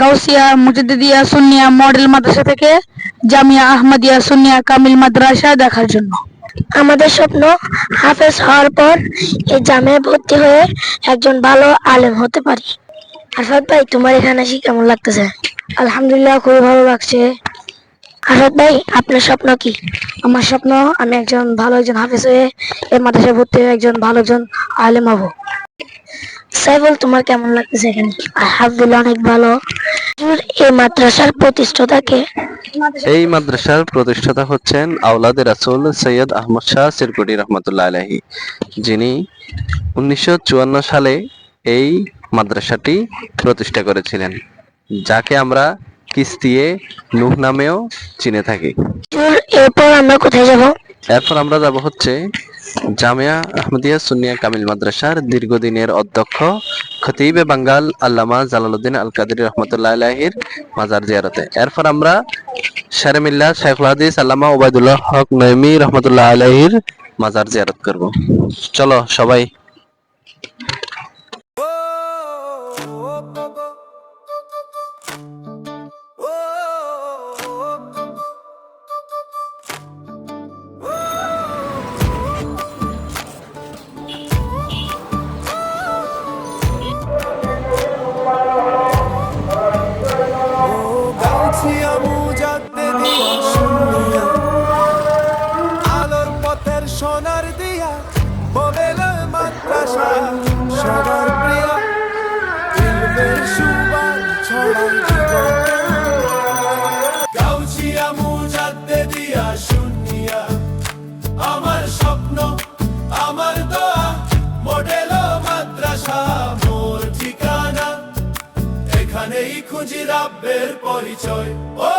Gausia Mujaddidiya Sunnia model মাদ্রাসা থেকে জামিয়া আহমদিয়া সুন্নিয়া কামিল মাদ্রাসা দেখার জন্য। আমাদের স্বপ্ন হাফেজ হওয়ার পর এই জামিয়ায় ভর্তি হয়ে একজন ভালো আলেম হতে পারি। আরফাত ভাই, তোমার এখানে এসে কেমন লাগতেছে? আলহামদুলিল্লাহ, খুবই ভালো লাগছে। আরফাত ভাই, আপনার স্বপ্ন কি? আমার স্বপ্ন আমি একজন হাফেজ হয়ে এই মাদ্রাসায় ভর্তি হয়ে ভালো একজন আলেম হব। সাইফুল, তোমার কেমন লাগতেছে এখানে? আলহামদুলিল্লাহ, অনেক ভালো। এই মাদ্রাসার প্রতিষ্ঠাতা কে? এই মাদ্রাসার প্রতিষ্ঠাতা হচ্ছেন আওলাদে রাসূল সৈয়দ আহমদ শাহ সিরকুটি রহমতুল্লাহ আলাইহি, যিনি 1954 সালে এই মাদ্রাসাটি প্রতিষ্ঠা করেছিলেন, যাকে আমরা কিস্তিয়ে নূহ নামেও চিনে থাকি। এরপর আমরা কোথায় যাব? এরপর আমরা যাব হচ্ছে জামিয়া আহমদিয়া সুন্নিয়া কামিল মাদ্রাসার দীর্ঘদিনের অধ্যক্ষ খতিবে বাঙ্গাল আল্লামা জালালউদ্দিন আল কাদরি রহমতুল্লাহ আলাইহির মাজার জিয়ারতে। এরপর আমরা শেরে মিল্লাত শাইখুল হাদিস আল্লামা ওবায়দুল্লাহ হক নঈমী রহমতুল্লাহ আলাইহির মাজার জিয়ারত করব। চলো সবাই। আলোর পথের সোনার দিয়া মোবেল মাদ্রাসা সবার প্রিয় ইলমের সুবান ছড়াই জীবন। গাউছিয়া মুজাদ্দিদিয়া সুন্নিয়া আমার স্বপ্ন আমার দোয়া মডেল মাদ্রাসা মোর ঠিকানা, এখানেই খুঁজি রাব্বের পরিচয়। ও